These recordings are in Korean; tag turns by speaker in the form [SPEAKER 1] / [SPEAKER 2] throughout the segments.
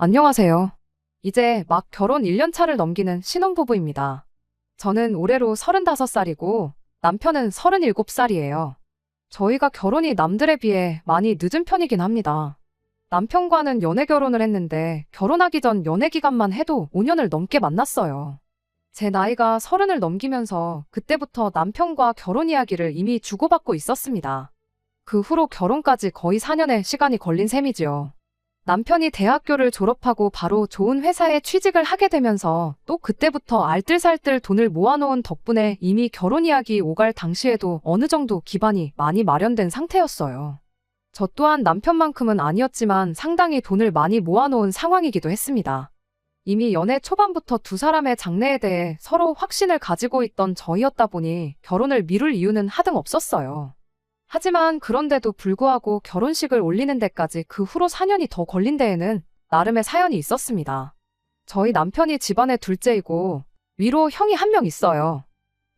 [SPEAKER 1] 안녕하세요. 이제 막 결혼 1년 차를 넘기는 신혼부부입니다. 저는 올해로 35살이고 남편은 37살이에요. 저희가 결혼이 남들에 비해 많이 늦은 편이긴 합니다. 남편과는 연애 결혼을 했는데 결혼하기 전 연애 기간만 해도 5년을 넘게 만났어요. 제 나이가 30을 넘기면서 그때부터 남편과 결혼 이야기를 이미 주고받고 있었습니다. 그 후로 결혼까지 거의 4년의 시간이 걸린 셈이지요. 남편이 대학교를 졸업하고 바로 좋은 회사에 취직을 하게 되면서 또 그때부터 알뜰살뜰 돈을 모아놓은 덕분에 이미 결혼 이야기 오갈 당시에도 어느 정도 기반이 많이 마련된 상태였어요. 저 또한 남편만큼은 아니었지만 상당히 돈을 많이 모아놓은 상황이기도 했습니다. 이미 연애 초반부터 두 사람의 장래에 대해 서로 확신을 가지고 있던 저희였다 보니 결혼을 미룰 이유는 하등 없었어요. 하지만 그런데도 불구하고 결혼식을 올리는 데까지 그 후로 4년이 더 걸린 데에는 나름의 사연이 있었습니다. 저희 남편이 집안의 둘째이고 위로 형이 한 명 있어요.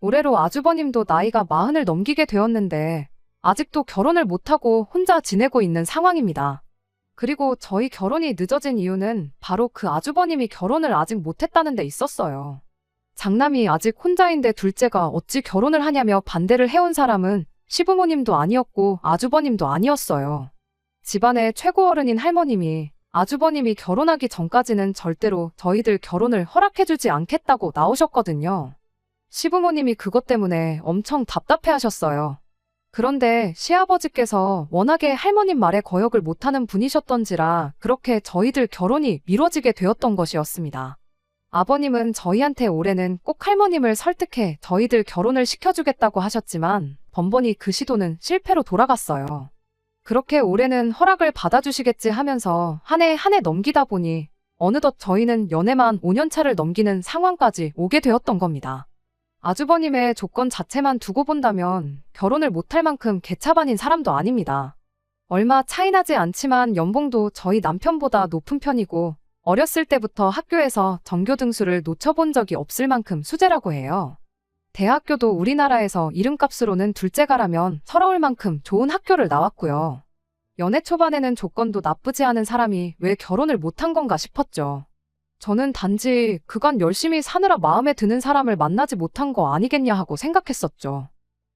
[SPEAKER 1] 올해로 아주버님도 나이가 40을 넘기게 되었는데 아직도 결혼을 못하고 혼자 지내고 있는 상황입니다. 그리고 저희 결혼이 늦어진 이유는 바로 그 아주버님이 결혼을 아직 못했다는 데 있었어요. 장남이 아직 혼자인데 둘째가 어찌 결혼을 하냐며 반대를 해온 사람은 시부모님도 아니었고 아주버님도 아니었어요. 집안의 최고 어른인 할머님이 아주버님이 결혼하기 전까지는 절대로 저희들 결혼을 허락해주지 않겠다고 나오셨거든요. 시부모님이 그것 때문에 엄청 답답해하셨어요. 그런데 시아버지께서 워낙에 할머님 말에 거역을 못하는 분이셨던지라 그렇게 저희들 결혼이 미뤄지게 되었던 것이었습니다. 아버님은 저희한테 올해는 꼭 할머님을 설득해 저희들 결혼을 시켜주겠다고 하셨지만 번번이 그 시도는 실패로 돌아갔어요. 그렇게 올해는 허락을 받아주시겠지 하면서 한 해 한 해 넘기다 보니 어느덧 저희는 연애만 5년 차를 넘기는 상황까지 오게 되었던 겁니다. 아주버님의 조건 자체만 두고 본다면 결혼을 못할 만큼 개차반인 사람도 아닙니다. 얼마 차이나지 않지만 연봉도 저희 남편보다 높은 편이고 어렸을 때부터 학교에서 전교 등수를 놓쳐본 적이 없을 만큼 수재라고 해요. 대학교도 우리나라에서 이름값으로는 둘째가라면 서러울 만큼 좋은 학교를 나왔고요. 연애 초반에는 조건도 나쁘지 않은 사람이 왜 결혼을 못한 건가 싶었죠. 저는 단지 그간 열심히 사느라 마음에 드는 사람을 만나지 못한 거 아니겠냐 하고 생각했었죠.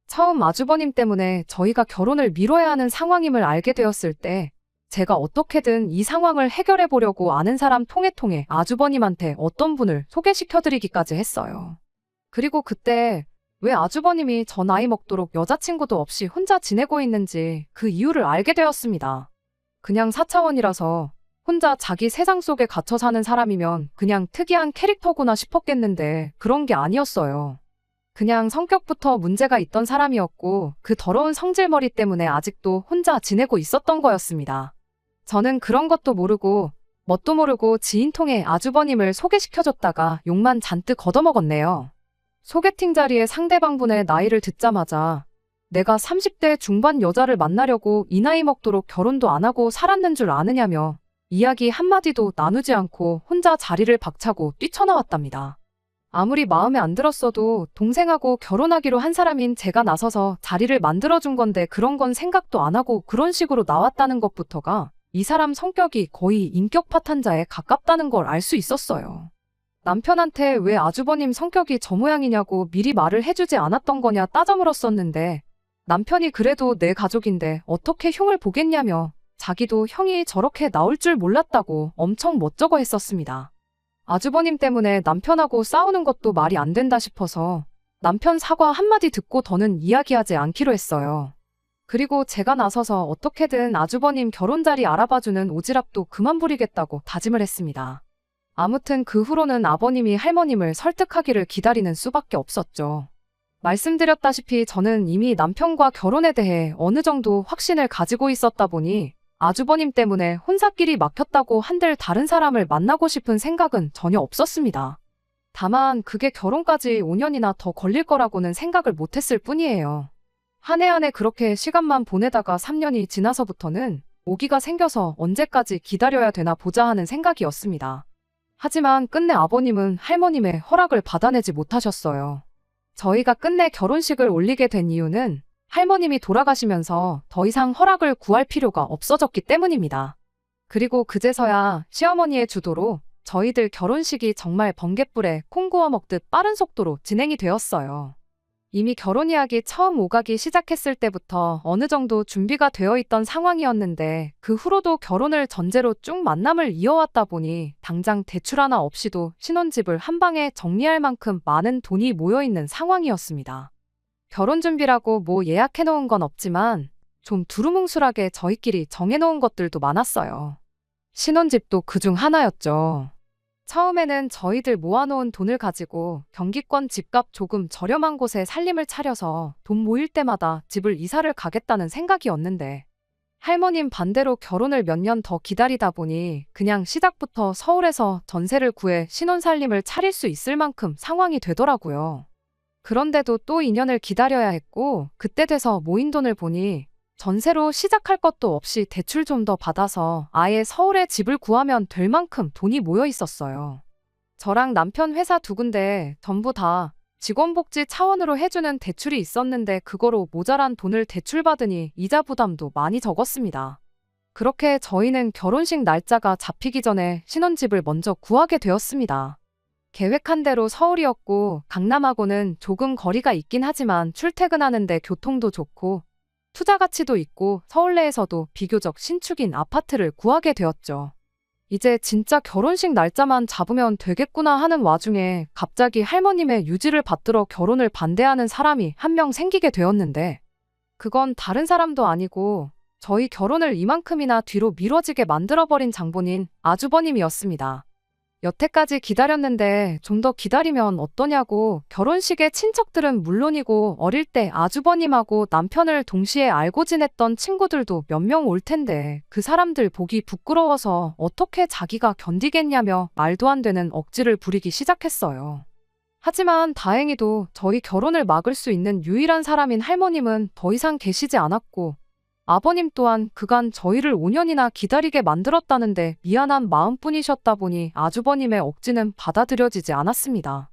[SPEAKER 1] 처음 아주버님 때문에 저희가 결혼을 미뤄야 하는 상황임을 알게 되었을 때 제가 어떻게든 이 상황을 해결해 보려고 아는 사람 통해 아주버님한테 어떤 분을 소개시켜드리기까지 했어요. 그리고 그때 왜 아주버님이 저 나이 먹도록 여자친구도 없이 혼자 지내고 있는지 그 이유를 알게 되었습니다. 그냥 4차원이라서 혼자 자기 세상 속에 갇혀 사는 사람이면 그냥 특이한 캐릭터구나 싶었겠는데 그런 게 아니었어요. 그냥 성격부터 문제가 있던 사람이었고 그 더러운 성질머리 때문에 아직도 혼자 지내고 있었던 거였습니다. 저는 그런 것도 모르고 뭣도 모르고 지인 통해 아주버님을 소개시켜줬다가 욕만 잔뜩 걷어먹었네요. 소개팅 자리에 상대방분의 나이를 듣자마자 내가 30대 중반 여자를 만나려고 이 나이 먹도록 결혼도 안 하고 살았는 줄 아느냐며 이야기 한마디도 나누지 않고 혼자 자리를 박차고 뛰쳐나왔답니다. 아무리 마음에 안 들었어도 동생하고 결혼하기로 한 사람인 제가 나서서 자리를 만들어준 건데 그런 건 생각도 안 하고 그런 식으로 나왔다는 것부터가 이 사람 성격이 거의 인격 파탄자에 가깝다는 걸 알 수 있었어요. 남편한테 왜 아주버님 성격이 저 모양이냐고 미리 말을 해주지 않았던 거냐 따져 물었었는데 남편이 그래도 내 가족인데 어떻게 흉을 보겠냐며 자기도 형이 저렇게 나올 줄 몰랐다고 엄청 멋쩍어 했었습니다. 아주버님 때문에 남편하고 싸우는 것도 말이 안 된다 싶어서 남편 사과 한마디 듣고 더는 이야기하지 않기로 했어요. 그리고 제가 나서서 어떻게든 아주버님 결혼 자리 알아봐주는 오지랖도 그만 부리겠다고 다짐을 했습니다. 아무튼 그 후로는 아버님이 할머님을 설득하기를 기다리는 수밖에 없었죠. 말씀드렸다시피 저는 이미 남편과 결혼에 대해 어느 정도 확신을 가지고 있었다 보니 아주버님 때문에 혼사길이 막혔다고 한들 다른 사람을 만나고 싶은 생각은 전혀 없었습니다. 다만 그게 결혼까지 5년이나 더 걸릴 거라고는 생각을 못했을 뿐이에요. 한 해 한 해 그렇게 시간만 보내다가 3년이 지나서부터는 오기가 생겨서 언제까지 기다려야 되나 보자 하는 생각이었습니다. 하지만 끝내 아버님은 할머님의 허락을 받아내지 못하셨어요. 저희가 끝내 결혼식을 올리게 된 이유는 할머님이 돌아가시면서 더 이상 허락을 구할 필요가 없어졌기 때문입니다. 그리고 그제서야 시어머니의 주도로 저희들 결혼식이 정말 번갯불에 콩 구워 먹듯 빠른 속도로 진행이 되었어요. 이미 결혼 이야기 처음 오가기 시작했을 때부터 어느 정도 준비가 되어 있던 상황이었는데 그 후로도 결혼을 전제로 쭉 만남을 이어왔다 보니 당장 대출 하나 없이도 신혼집을 한 방에 정리할 만큼 많은 돈이 모여있는 상황이었습니다. 결혼 준비라고 뭐 예약해놓은 건 없지만 좀 두루뭉술하게 저희끼리 정해놓은 것들도 많았어요. 신혼집도 그중 하나였죠. 처음에는 저희들 모아놓은 돈을 가지고 경기권 집값 조금 저렴한 곳에 살림을 차려서 돈 모일 때마다 집을 이사를 가겠다는 생각이었는데 할머님 반대로 결혼을 몇 년 더 기다리다 보니 그냥 시작부터 서울에서 전세를 구해 신혼살림을 차릴 수 있을 만큼 상황이 되더라고요. 그런데도 또 2년을 기다려야 했고 그때 돼서 모인 돈을 보니 전세로 시작할 것도 없이 대출 좀 더 받아서 아예 서울에 집을 구하면 될 만큼 돈이 모여 있었어요. 저랑 남편 회사 두 군데 전부 다 직원복지 차원으로 해주는 대출이 있었는데 그거로 모자란 돈을 대출받으니 이자 부담도 많이 적었습니다. 그렇게 저희는 결혼식 날짜가 잡히기 전에 신혼집을 먼저 구하게 되었습니다. 계획한 대로 서울이었고 강남하고는 조금 거리가 있긴 하지만 출퇴근하는데 교통도 좋고 투자 가치도 있고 서울 내에서도 비교적 신축인 아파트를 구하게 되었죠. 이제 진짜 결혼식 날짜만 잡으면 되겠구나 하는 와중에 갑자기 할머님의 유지를 받들어 결혼을 반대하는 사람이 한 명 생기게 되었는데 그건 다른 사람도 아니고 저희 결혼을 이만큼이나 뒤로 미뤄지게 만들어버린 장본인 아주버님이었습니다. 여태까지 기다렸는데 좀 더 기다리면 어떠냐고 결혼식에 친척들은 물론이고 어릴 때 아주버님하고 남편을 동시에 알고 지냈던 친구들도 몇 명 올 텐데 그 사람들 보기 부끄러워서 어떻게 자기가 견디겠냐며 말도 안 되는 억지를 부리기 시작했어요. 하지만 다행히도 저희 결혼을 막을 수 있는 유일한 사람인 할머님은 더 이상 계시지 않았고 아버님 또한 그간 저희를 5년이나 기다리게 만들었다는데 미안한 마음뿐이셨다 보니 아주버님의 억지는 받아들여지지 않았습니다.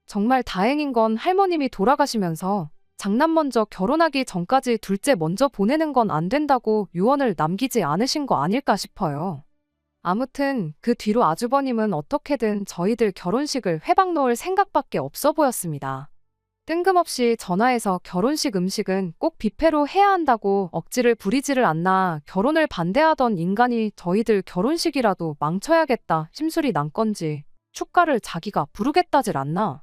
[SPEAKER 1] 정말 다행인 건 할머님이 돌아가시면서 장남 먼저 결혼하기 전까지 둘째 먼저 보내는 건 안 된다고 유언을 남기지 않으신 거 아닐까 싶어요. 아무튼 그 뒤로 아주버님은 어떻게든 저희들 결혼식을 회방 놓을 생각밖에 없어 보였습니다. 뜬금없이 전화해서 결혼식 음식은 꼭 뷔페로 해야 한다고 억지를 부리지를 않나 결혼을 반대하던 인간이 저희들 결혼식이라도 망쳐야겠다 심술이 난 건지 축가를 자기가 부르겠다질 않나.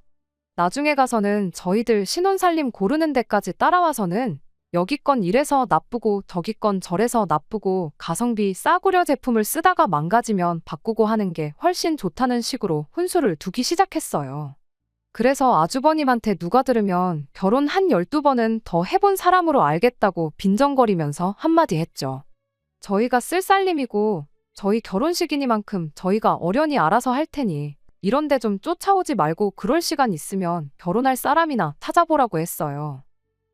[SPEAKER 1] 나중에 가서는 저희들 신혼살림 고르는 데까지 따라와서는 여기 건 이래서 나쁘고 저기 건 저래서 나쁘고 가성비 싸구려 제품을 쓰다가 망가지면 바꾸고 하는 게 훨씬 좋다는 식으로 훈수를 두기 시작했어요. 그래서 아주버님한테 누가 들으면 결혼 한 12번은 더 해본 사람으로 알겠다고 빈정거리면서 한마디 했죠. 저희가 쓸 살림이고 저희 결혼식이니만큼 저희가 어련히 알아서 할 테니 이런데 좀 쫓아오지 말고 그럴 시간 있으면 결혼할 사람이나 찾아보라고 했어요.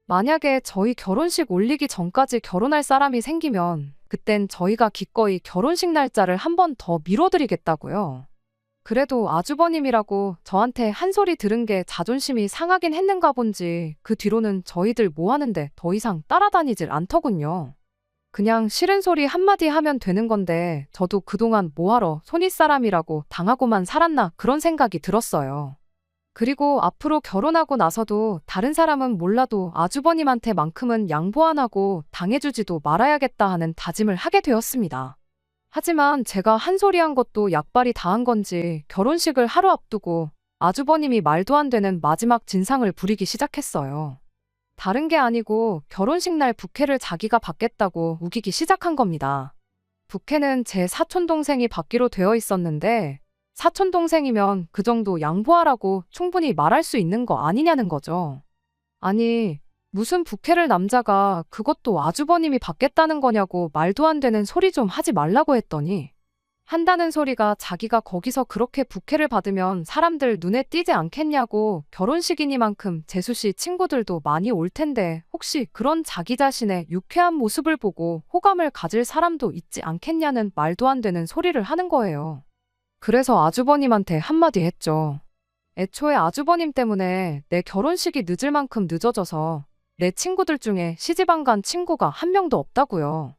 [SPEAKER 1] 만약에 저희 결혼식 올리기 전까지 결혼할 사람이 생기면 그땐 저희가 기꺼이 결혼식 날짜를 한 번 더 미뤄드리겠다고요. 그래도 아주버님이라고 저한테 한 소리 들은 게 자존심이 상하긴 했는가 본지 그 뒤로는 저희들 뭐 하는데 더 이상 따라다니질 않더군요. 그냥 싫은 소리 한마디 하면 되는 건데 저도 그동안 뭐하러 손윗사람이라고 당하고만 살았나 그런 생각이 들었어요. 그리고 앞으로 결혼하고 나서도 다른 사람은 몰라도 아주버님한테만큼은 양보 안 하고 당해주지도 말아야겠다 하는 다짐을 하게 되었습니다. 하지만 제가 한 소리 한 것도 약발이 다 한 건지 결혼식을 하루 앞두고 아주버님이 말도 안 되는 마지막 진상을 부리기 시작했어요. 다른 게 아니고 결혼식 날 부케를 자기가 받겠다고 우기기 시작한 겁니다. 부케는 제 사촌동생이 받기로 되어 있었는데 사촌동생이면 그 정도 양보하라고 충분히 말할 수 있는 거 아니냐는 거죠. 아니 무슨 부케를 남자가 그것도 아주버님이 받겠다는 거냐고 말도 안 되는 소리 좀 하지 말라고 했더니 한다는 소리가 자기가 거기서 그렇게 부케를 받으면 사람들 눈에 띄지 않겠냐고 결혼식이니만큼 재수씨 친구들도 많이 올 텐데 혹시 그런 자기 자신의 유쾌한 모습을 보고 호감을 가질 사람도 있지 않겠냐는 말도 안 되는 소리를 하는 거예요. 그래서 아주버님한테 한마디 했죠. 애초에 아주버님 때문에 내 결혼식이 늦을 만큼 늦어져서 내 친구들 중에 시집 안 간 친구가 한 명도 없다고요.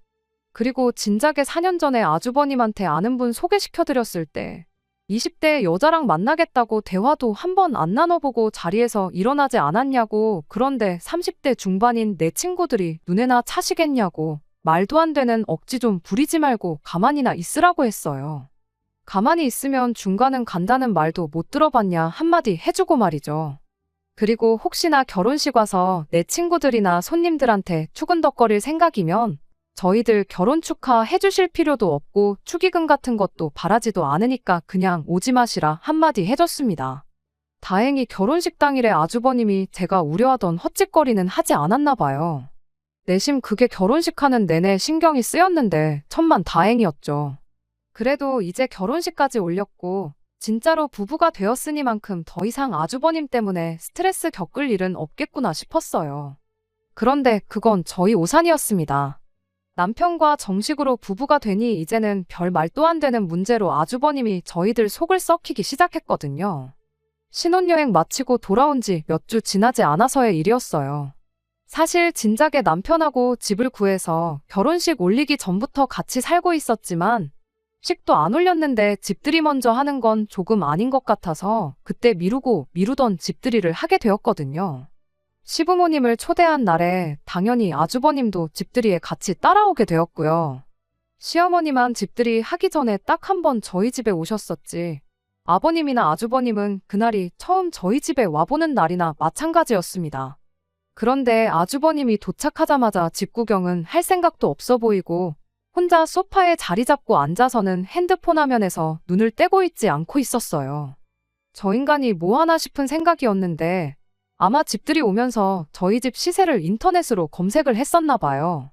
[SPEAKER 1] 그리고 진작에 4년 전에 아주버님한테 아는 분 소개시켜드렸을 때 20대 여자랑 만나겠다고 대화도 한 번 안 나눠보고 자리에서 일어나지 않았냐고. 그런데 30대 중반인 내 친구들이 눈에나 차시겠냐고. 말도 안 되는 억지 좀 부리지 말고 가만히나 있으라고 했어요. 가만히 있으면 중간은 간다는 말도 못 들어봤냐 한마디 해주고 말이죠. 그리고 혹시나 결혼식 와서 내 친구들이나 손님들한테 추근덕거릴 생각이면 저희들 결혼 축하해 주실 필요도 없고 축의금 같은 것도 바라지도 않으니까 그냥 오지 마시라 한마디 해줬습니다. 다행히 결혼식 당일에 아주버님이 제가 우려하던 헛짓거리는 하지 않았나 봐요. 내심 그게 결혼식 하는 내내 신경이 쓰였는데 천만 다행이었죠. 그래도 이제 결혼식까지 올렸고 진짜로 부부가 되었으니만큼 더 이상 아주버님 때문에 스트레스 겪을 일은 없겠구나 싶었어요. 그런데 그건 저희 오산이었습니다. 남편과 정식으로 부부가 되니 이제는 별 말도 안 되는 문제로 아주버님이 저희들 속을 썩히기 시작했거든요. 신혼여행 마치고 돌아온 지 몇 주 지나지 않아서의 일이었어요. 사실 진작에 남편하고 집을 구해서 결혼식 올리기 전부터 같이 살고 있었지만 식도 안 올렸는데 집들이 먼저 하는 건 조금 아닌 것 같아서 그때 미루고 미루던 집들이를 하게 되었거든요. 시부모님을 초대한 날에 당연히 아주버님도 집들이에 같이 따라오게 되었고요. 시어머니만 집들이 하기 전에 딱 한 번 저희 집에 오셨었지. 아버님이나 아주버님은 그날이 처음 저희 집에 와보는 날이나 마찬가지였습니다. 그런데 아주버님이 도착하자마자 집 구경은 할 생각도 없어 보이고 혼자 소파에 자리 잡고 앉아서는 핸드폰 화면에서 눈을 떼고 있지 않고 있었어요. 저 인간이 뭐 하나 싶은 생각이었는데 아마 집들이 오면서 저희 집 시세를 인터넷으로 검색을 했었나 봐요.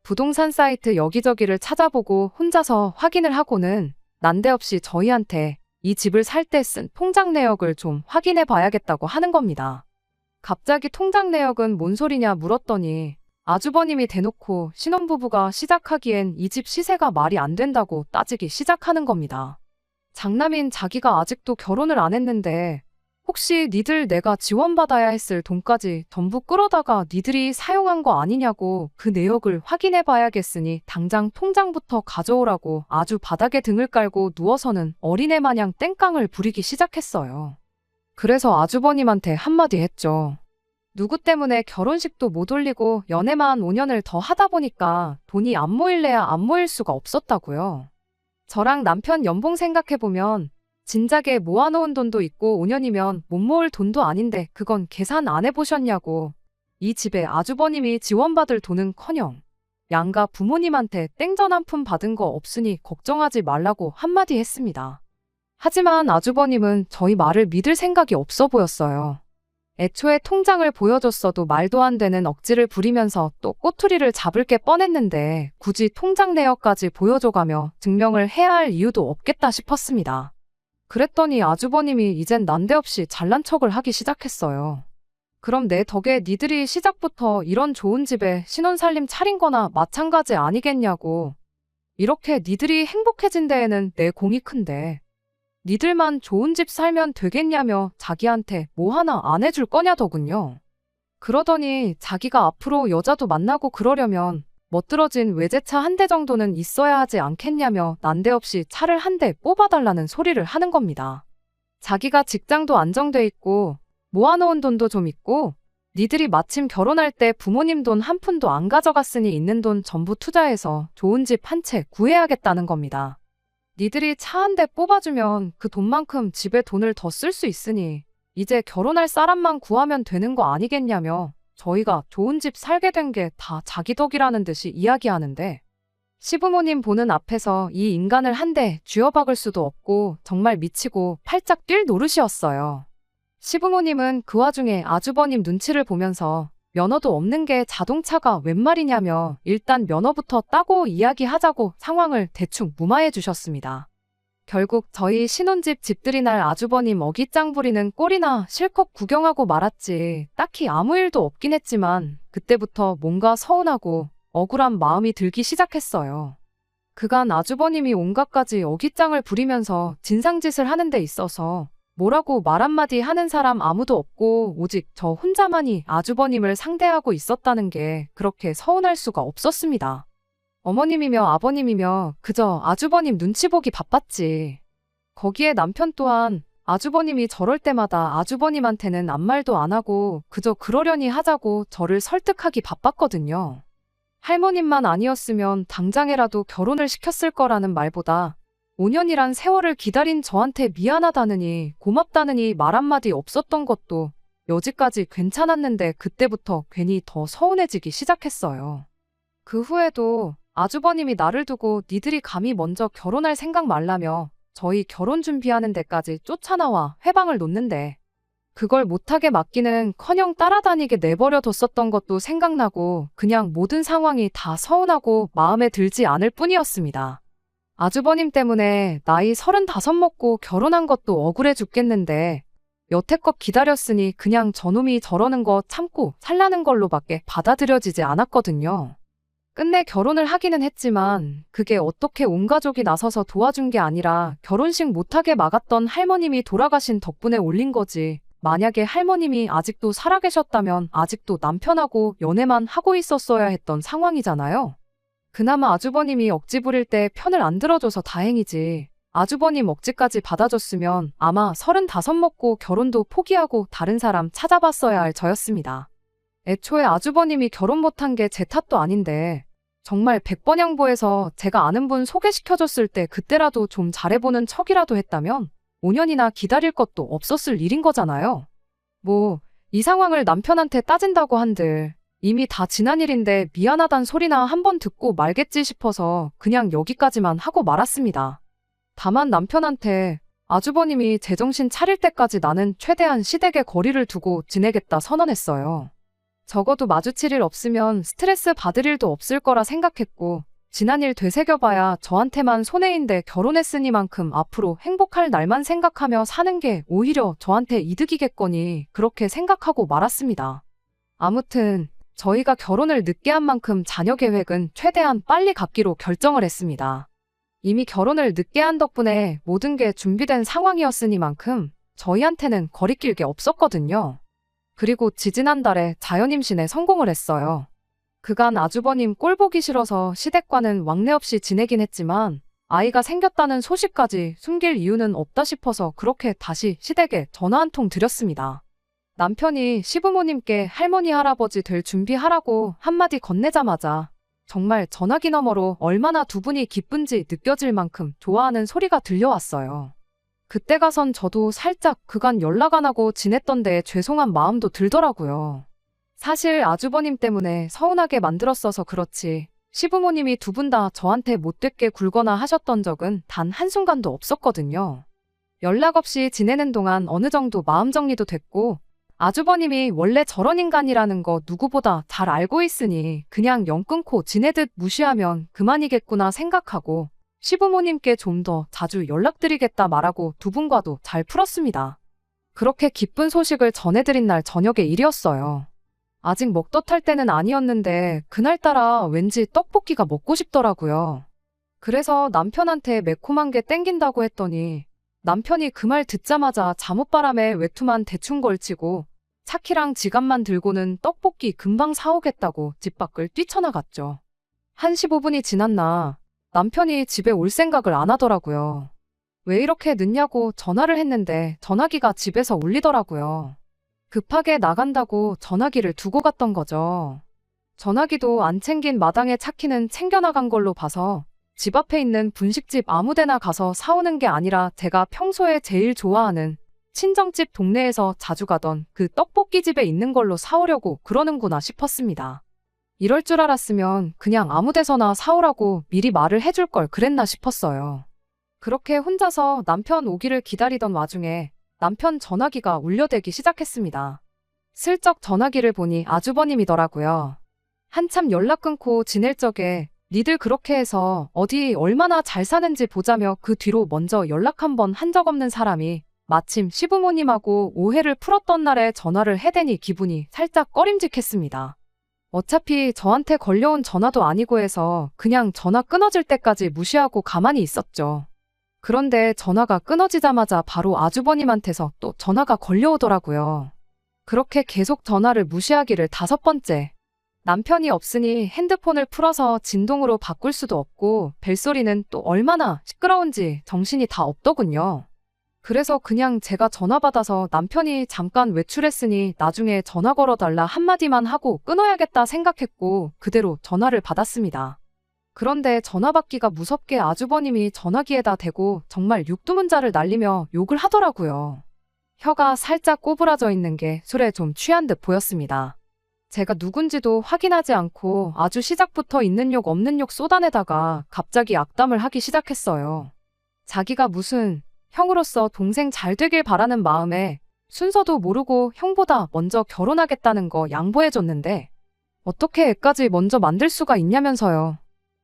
[SPEAKER 1] 부동산 사이트 여기저기를 찾아보고 혼자서 확인을 하고는 난데없이 저희한테 이 집을 살 때 쓴 통장 내역을 좀 확인해 봐야겠다고 하는 겁니다. 갑자기 통장 내역은 뭔 소리냐 물었더니 아주버님이 대놓고 신혼부부가 시작하기엔 이 집 시세가 말이 안 된다고 따지기 시작하는 겁니다. 장남인 자기가 아직도 결혼을 안 했는데 혹시 니들 내가 지원받아야 했을 돈까지 전부 끌어다가 니들이 사용한 거 아니냐고 그 내역을 확인해 봐야겠으니 당장 통장부터 가져오라고 아주 바닥에 등을 깔고 누워서는 어린애 마냥 땡깡을 부리기 시작했어요. 그래서 아주버님한테 한마디 했죠. 누구 때문에 결혼식도 못 올리고 연애만 5년을 더 하다 보니까 돈이 안 모일래야 안 모일 수가 없었다고요. 저랑 남편 연봉 생각해보면 진작에 모아놓은 돈도 있고 5년이면 못 모을 돈도 아닌데 그건 계산 안 해보셨냐고. 이 집에 아주버님이 지원받을 돈은커녕 양가 부모님한테 땡전 한 푼 받은 거 없으니 걱정하지 말라고 한마디 했습니다. 하지만 아주버님은 저희 말을 믿을 생각이 없어 보였어요. 애초에 통장을 보여줬어도 말도 안 되는 억지를 부리면서 또 꼬투리를 잡을 게 뻔했는데 굳이 통장 내역까지 보여줘가며 증명을 해야 할 이유도 없겠다 싶었습니다. 그랬더니 아주버님이 이젠 난데없이 잘난 척을 하기 시작했어요. 그럼 내 덕에 니들이 시작부터 이런 좋은 집에 신혼살림 차린 거나 마찬가지 아니겠냐고. 이렇게 니들이 행복해진 데에는 내 공이 큰데 니들만 좋은 집 살면 되겠냐며 자기한테 뭐 하나 안 해줄 거냐더군요. 그러더니 자기가 앞으로 여자도 만나고 그러려면 멋들어진 외제차 한 대 정도는 있어야 하지 않겠냐며 난데없이 차를 한 대 뽑아달라는 소리를 하는 겁니다. 자기가 직장도 안정돼 있고 모아놓은 돈도 좀 있고 니들이 마침 결혼할 때 부모님 돈 한 푼도 안 가져갔으니 있는 돈 전부 투자해서 좋은 집 한 채 구해야겠다는 겁니다. 니들이 차 한 대 뽑아주면 그 돈만큼 집에 돈을 더 쓸 수 있으니 이제 결혼할 사람만 구하면 되는 거 아니겠냐며 저희가 좋은 집 살게 된 게 다 자기 덕이라는 듯이 이야기하는데 시부모님 보는 앞에서 이 인간을 한 대 쥐어박을 수도 없고 정말 미치고 팔짝 뛸 노릇이었어요. 시부모님은 그 와중에 아주버님 눈치를 보면서 면허도 없는 게 자동차가 웬 말이냐며 일단 면허부터 따고 이야기하자고 상황을 대충 무마해 주셨습니다. 결국 저희 신혼집 집들이 날 아주버님 어깃장 부리는 꼴이나 실컷 구경하고 말았지 딱히 아무 일도 없긴 했지만 그때부터 뭔가 서운하고 억울한 마음이 들기 시작했어요. 그간 아주버님이 온갖 가지 어깃장을 부리면서 진상짓을 하는 데 있어서 뭐라고 말 한마디 하는 사람 아무도 없고 오직 저 혼자만이 아주버님을 상대하고 있었다는 게 그렇게 서운할 수가 없었습니다. 어머님이며 아버님이며 그저 아주버님 눈치 보기 바빴지. 거기에 남편 또한 아주버님이 저럴 때마다 아주버님한테는 아무 말도 안 하고 그저 그러려니 하자고 저를 설득하기 바빴거든요. 할머님만 아니었으면 당장에라도 결혼을 시켰을 거라는 말보다 5년이란 세월을 기다린 저한테 미안하다느니 고맙다느니 말 한마디 없었던 것도 여지까지 괜찮았는데 그때부터 괜히 더 서운해지기 시작했어요. 그 후에도 아주버님이 나를 두고 니들이 감히 먼저 결혼할 생각 말라며 저희 결혼 준비하는 데까지 쫓아나와 회방을 놓는데 그걸 못하게 막기는커녕 따라다니게 내버려 뒀었던 것도 생각나고 그냥 모든 상황이 다 서운하고 마음에 들지 않을 뿐이었습니다. 아주버님 때문에 나이 35 먹고 결혼한 것도 억울해 죽겠는데 여태껏 기다렸으니 그냥 저놈이 저러는 거 참고 살라는 걸로밖에 받아들여지지 않았거든요. 끝내 결혼을 하기는 했지만 그게 어떻게 온 가족이 나서서 도와준 게 아니라 결혼식 못하게 막았던 할머님이 돌아가신 덕분에 올린 거지. 만약에 할머님이 아직도 살아계셨다면 아직도 남편하고 연애만 하고 있었어야 했던 상황이잖아요. 그나마 아주버님이 억지 부릴 때 편을 안 들어줘서 다행이지. 아주버님 억지까지 받아줬으면 아마 35 먹고 결혼도 포기하고 다른 사람 찾아봤어야 할 저였습니다. 애초에 아주버님이 결혼 못한 게 제 탓도 아닌데 정말 100번 양보해서 제가 아는 분 소개시켜줬을 때 그때라도 좀 잘해보는 척이라도 했다면 5년이나 기다릴 것도 없었을 일인 거잖아요. 뭐 이 상황을 남편한테 따진다고 한들 이미 다 지난 일인데 미안하단 소리나 한번 듣고 말겠지 싶어서 그냥 여기까지만 하고 말았습니다. 다만 남편한테 아주버님이 제정신 차릴 때까지 나는 최대한 시댁에 거리를 두고 지내겠다 선언했어요. 적어도 마주칠 일 없으면 스트레스 받을 일도 없을 거라 생각했고 지난 일 되새겨봐야 저한테만 손해인데 결혼했으니만큼 앞으로 행복할 날만 생각하며 사는 게 오히려 저한테 이득이겠거니 그렇게 생각하고 말았습니다. 아무튼 저희가 결혼을 늦게 한 만큼 자녀 계획은 최대한 빨리 갖기로 결정을 했습니다. 이미 결혼을 늦게 한 덕분에 모든 게 준비된 상황이었으니만큼 저희한테는 거리낄 게 없었거든요. 그리고 지지난달에 자연임신에 성공을 했어요. 그간 아주버님 꼴 보기 싫어서 시댁과는 왕래 없이 지내긴 했지만 아이가 생겼다는 소식까지 숨길 이유는 없다 싶어서 그렇게 다시 시댁에 전화 한 통 드렸습니다. 남편이 시부모님께 할머니 할아버지 될 준비하라고 한마디 건네자마자 정말 전화기 너머로 얼마나 두 분이 기쁜지 느껴질 만큼 좋아하는 소리가 들려왔어요. 그때 가선 저도 살짝 그간 연락 안 하고 지냈던 데에 죄송한 마음도 들더라고요. 사실 아주버님 때문에 서운하게 만들었어서 그렇지 시부모님이 두 분 다 저한테 못되게 굴거나 하셨던 적은 단 한순간도 없었거든요. 연락 없이 지내는 동안 어느 정도 마음 정리도 됐고 아주버님이 원래 저런 인간이라는 거 누구보다 잘 알고 있으니 그냥 영 끊고 지내듯 무시하면 그만이겠구나 생각하고 시부모님께 좀 더 자주 연락드리겠다 말하고 두 분과도 잘 풀었습니다. 그렇게 기쁜 소식을 전해드린 날 저녁의 일이었어요. 아직 먹덧할 때는 아니었는데 그날따라 왠지 떡볶이가 먹고 싶더라고요. 그래서 남편한테 매콤한 게 땡긴다고 했더니 남편이 그 말 듣자마자 잠옷바람에 외투만 대충 걸치고 차키랑 지갑만 들고는 떡볶이 금방 사오겠다고 집 밖을 뛰쳐나갔죠. 한 15분이 지났나 남편이 집에 올 생각을 안 하더라고요. 왜 이렇게 늦냐고 전화를 했는데 전화기가 집에서 울리더라고요. 급하게 나간다고 전화기를 두고 갔던 거죠. 전화기도 안 챙긴 마당에 차키는 챙겨나간 걸로 봐서 집 앞에 있는 분식집 아무데나 가서 사오는 게 아니라 제가 평소에 제일 좋아하는 친정집 동네에서 자주 가던 그 떡볶이집에 있는 걸로 사오려고 그러는구나 싶었습니다. 이럴 줄 알았으면 그냥 아무 데서나 사오라고 미리 말을 해줄 걸 그랬나 싶었어요. 그렇게 혼자서 남편 오기를 기다리던 와중에 남편 전화기가 울려대기 시작했습니다. 슬쩍 전화기를 보니 아주버님이더라고요. 한참 연락 끊고 지낼 적에 니들 그렇게 해서 어디 얼마나 잘 사는지 보자며 그 뒤로 먼저 연락 한 번 한 적 없는 사람이 마침 시부모님하고 오해를 풀었던 날에 전화를 해대니 기분이 살짝 꺼림직했습니다. 어차피 저한테 걸려온 전화도 아니고 해서 그냥 전화 끊어질 때까지 무시하고 가만히 있었죠. 그런데 전화가 끊어지자마자 바로 아주버님한테서 또 전화가 걸려오더라고요. 그렇게 계속 전화를 무시하기를 5번째. 남편이 없으니 핸드폰을 풀어서 진동으로 바꿀 수도 없고 벨소리는 또 얼마나 시끄러운지 정신이 다 없더군요. 그래서 그냥 제가 전화 받아서 남편이 잠깐 외출했으니 나중에 전화 걸어달라 한마디만 하고 끊어야겠다 생각했고 그대로 전화를 받았습니다. 그런데 전화 받기가 무섭게 아주버님이 전화기에다 대고 정말 육두문자를 날리며 욕을 하더라고요. 혀가 살짝 꼬부라져 있는 게 술에 좀 취한 듯 보였습니다. 제가 누군지도 확인하지 않고 아주 시작부터 있는 욕 없는 욕 쏟아내다가 갑자기 악담을 하기 시작했어요. 자기가 무슨 형으로서 동생 잘 되길 바라는 마음에 순서도 모르고 형보다 먼저 결혼하겠다는 거 양보해줬는데 어떻게 애까지 먼저 만들 수가 있냐면서요.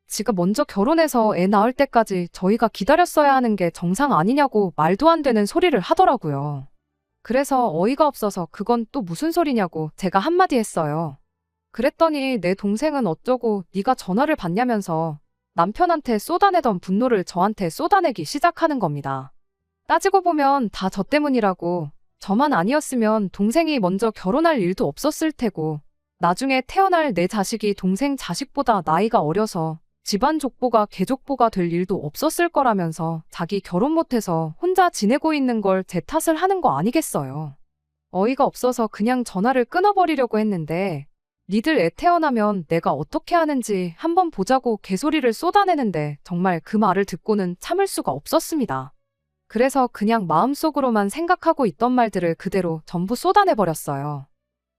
[SPEAKER 1] 지가 먼저 결혼해서 애 낳을 때까지 저희가 기다렸어야 하는 게 정상 아니냐고 말도 안 되는 소리를 하더라고요. 그래서 어이가 없어서 그건 또 무슨 소리냐고 제가 한마디 했어요. 그랬더니 내 동생은 어쩌고 네가 전화를 받냐면서 남편한테 쏟아내던 분노를 저한테 쏟아내기 시작하는 겁니다. 따지고 보면 다 저 때문이라고, 저만 아니었으면 동생이 먼저 결혼할 일도 없었을 테고 나중에 태어날 내 자식이 동생 자식보다 나이가 어려서 집안 족보가 개족보가 될 일도 없었을 거라면서 자기 결혼 못해서 혼자 지내고 있는 걸 제 탓을 하는 거 아니겠어요. 어이가 없어서 그냥 전화를 끊어버리려고 했는데 니들 애 태어나면 내가 어떻게 하는지 한번 보자고 개소리를 쏟아내는데 정말 그 말을 듣고는 참을 수가 없었습니다. 그래서 그냥 마음속으로만 생각하고 있던 말들을 그대로 전부 쏟아내버렸어요.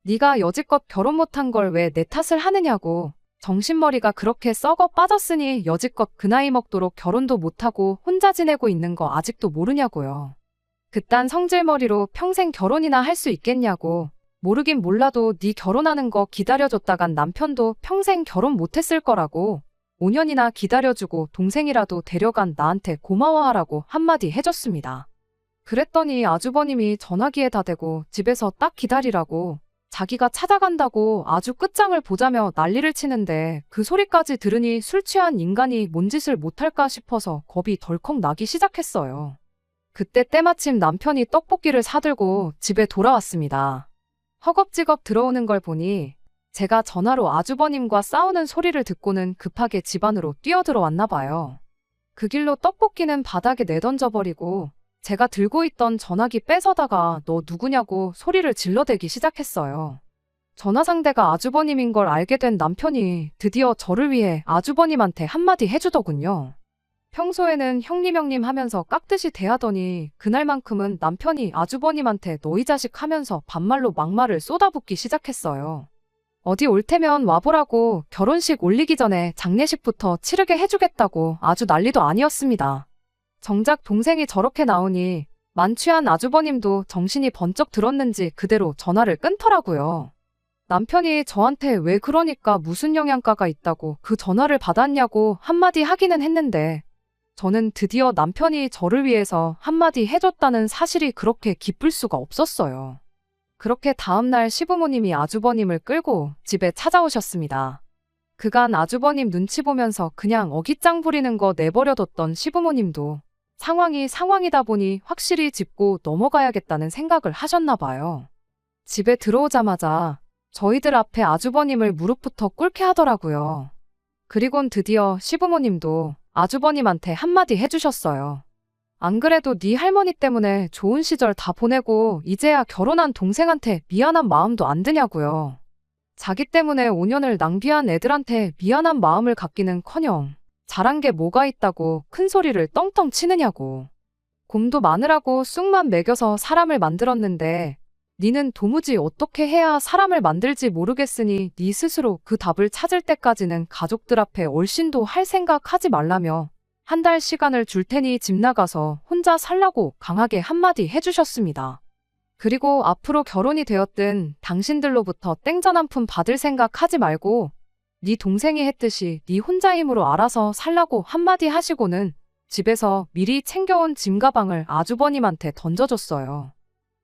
[SPEAKER 1] 네가 여지껏 결혼 못한 걸 왜 내 탓을 하느냐고. 정신머리가 그렇게 썩어 빠졌으니 여지껏 그 나이 먹도록 결혼도 못하고 혼자 지내고 있는 거 아직도 모르냐고요. 그딴 성질머리로 평생 결혼이나 할 수 있겠냐고. 모르긴 몰라도 네 결혼하는 거 기다려줬다간 남편도 평생 결혼 못했을 거라고. 5년이나 기다려주고 동생이라도 데려간 나한테 고마워하라고 한마디 해줬습니다. 그랬더니 아주버님이 전화기에다 대고 집에서 딱 기다리라고 자기가 찾아간다고 아주 끝장을 보자며 난리를 치는데 그 소리까지 들으니 술 취한 인간이 뭔 짓을 못할까 싶어서 겁이 덜컥 나기 시작했어요. 그때 때마침 남편이 떡볶이를 사들고 집에 돌아왔습니다. 허겁지겁 들어오는 걸 보니 제가 전화로 아주버님과 싸우는 소리를 듣고는 급하게 집 안으로 뛰어들어왔나 봐요. 그 길로 떡볶이는 바닥에 내던져버리고 제가 들고 있던 전화기 뺏어다가 너 누구냐고 소리를 질러대기 시작했어요. 전화 상대가 아주버님인 걸 알게 된 남편이 드디어 저를 위해 아주버님한테 한마디 해주더군요. 평소에는 형님 하면서 깍듯이 대하더니 그날만큼은 남편이 아주버님한테 너희 자식 하면서 반말로 막말을 쏟아붓기 시작했어요. 어디 올 테면 와보라고 결혼식 올리기 전에 장례식부터 치르게 해주겠다고 아주 난리도 아니었습니다. 정작 동생이 저렇게 나오니 만취한 아주버님도 정신이 번쩍 들었는지 그대로 전화를 끊더라고요. 남편이 저한테 왜 그러니까 무슨 영양가가 있다고 그 전화를 받았냐고 한마디 하기는 했는데 저는 드디어 남편이 저를 위해서 한마디 해줬다는 사실이 그렇게 기쁠 수가 없었어요. 그렇게 다음날 시부모님이 아주버님을 끌고 집에 찾아오셨습니다. 그간 아주버님 눈치 보면서 그냥 어깃장 부리는 거 내버려뒀던 시부모님도 상황이 상황이다 보니 확실히 짚고 넘어가야겠다는 생각을 하셨나 봐요. 집에 들어오자마자 저희들 앞에 아주버님을 무릎부터 꿇게 하더라고요. 그리곤 드디어 시부모님도 아주버님한테 한마디 해주셨어요. 안 그래도 네 할머니 때문에 좋은 시절 다 보내고 이제야 결혼한 동생한테 미안한 마음도 안 드냐고요. 자기 때문에 5년을 낭비한 애들한테 미안한 마음을 갖기는커녕 잘한 게 뭐가 있다고 큰 소리를 떵떵 치느냐고. 곰도 마늘하고 쑥만 먹여서 사람을 만들었는데 니는 도무지 어떻게 해야 사람을 만들지 모르겠으니 니 스스로 그 답을 찾을 때까지는 가족들 앞에 얼씬도 할 생각 하지 말라며 한 달 시간을 줄 테니 집 나가서 혼자 살라고 강하게 한마디 해주셨습니다. 그리고 앞으로 결혼이 되었든 당신들로부터 땡전 한 푼 받을 생각 하지 말고 네 동생이 했듯이 네 혼자 힘으로 알아서 살라고 한마디 하시고는 집에서 미리 챙겨온 짐가방을 아주버님한테 던져줬어요.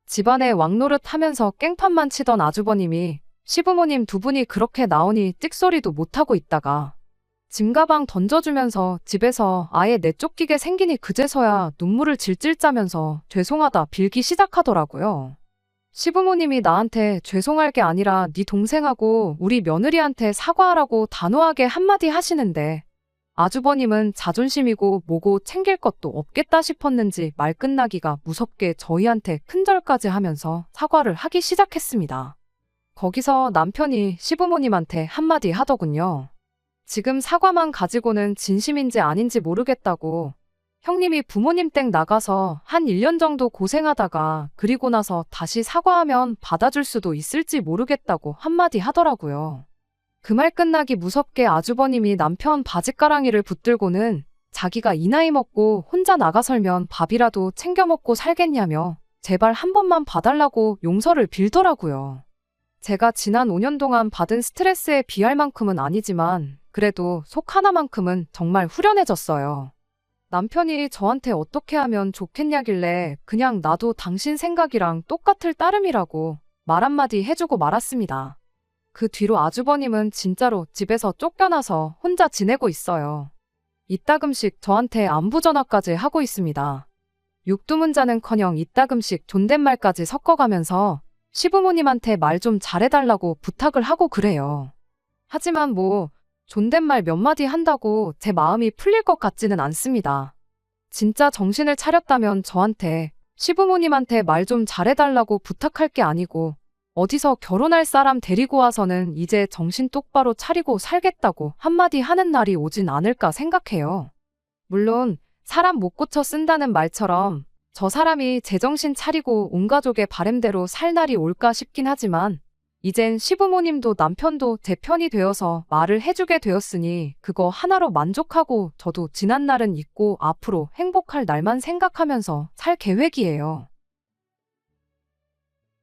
[SPEAKER 1] 집안에 왕노릇 하면서 깽판만 치던 아주버님이 시부모님 두 분이 그렇게 나오니 찍소리도 못하고 있다가 짐가방 던져주면서 집에서 아예 내쫓기게 생기니 그제서야 눈물을 질질 짜면서 죄송하다 빌기 시작하더라고요. 시부모님이 나한테 죄송할 게 아니라 네 동생하고 우리 며느리한테 사과하라고 단호하게 한마디 하시는데 아주버님은 자존심이고 뭐고 챙길 것도 없겠다 싶었는지 말 끝나기가 무섭게 저희한테 큰절까지 하면서 사과를 하기 시작했습니다. 거기서 남편이 시부모님한테 한마디 하더군요. 지금 사과만 가지고는 진심인지 아닌지 모르겠다고. 형님이 부모님 댁 나가서 한 1년 정도 고생하다가 그리고 나서 다시 사과하면 받아줄 수도 있을지 모르겠다고 한마디 하더라고요. 그 말 끝나기 무섭게 아주버님이 남편 바짓가랑이를 붙들고는 자기가 이 나이 먹고 혼자 나가설면 밥이라도 챙겨 먹고 살겠냐며 제발 한 번만 봐달라고 용서를 빌더라고요. 제가 지난 5년 동안 받은 스트레스에 비할 만큼은 아니지만 그래도 속 하나만큼은 정말 후련해졌어요. 남편이 저한테 어떻게 하면 좋겠냐길래 그냥 나도 당신 생각이랑 똑같을 따름이라고 말 한마디 해주고 말았습니다. 그 뒤로 아주버님은 진짜로 집에서 쫓겨나서 혼자 지내고 있어요. 이따금씩 저한테 안부 전화까지 하고 있습니다. 육두문자는커녕 이따금씩 존댓말까지 섞어가면서 시부모님한테 말 좀 잘해달라고 부탁을 하고 그래요. 하지만 뭐 존댓말 몇 마디 한다고 제 마음이 풀릴 것 같지는 않습니다. 진짜 정신을 차렸다면 저한테 시부모님한테 말 좀 잘해달라고 부탁할 게 아니고 어디서 결혼할 사람 데리고 와서는 이제 정신 똑바로 차리고 살겠다고 한마디 하는 날이 오진 않을까 생각해요. 물론 사람 못 고쳐 쓴다는 말처럼 저 사람이 제정신 차리고 온 가족의 바램대로 살 날이 올까 싶긴 하지만 이젠 시부모님도 남편도 제 편이 되어서 말을 해주게 되었으니 그거 하나로 만족하고 저도 지난 날은 잊고 앞으로 행복할 날만 생각하면서 살 계획이에요.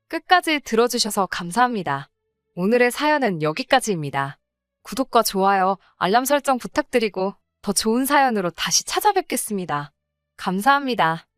[SPEAKER 1] 끝까지 들어주셔서 감사합니다. 오늘의 사연은 여기까지입니다. 구독과 좋아요, 알람 설정 부탁드리고 더 좋은 사연으로 다시 찾아뵙겠습니다. 감사합니다.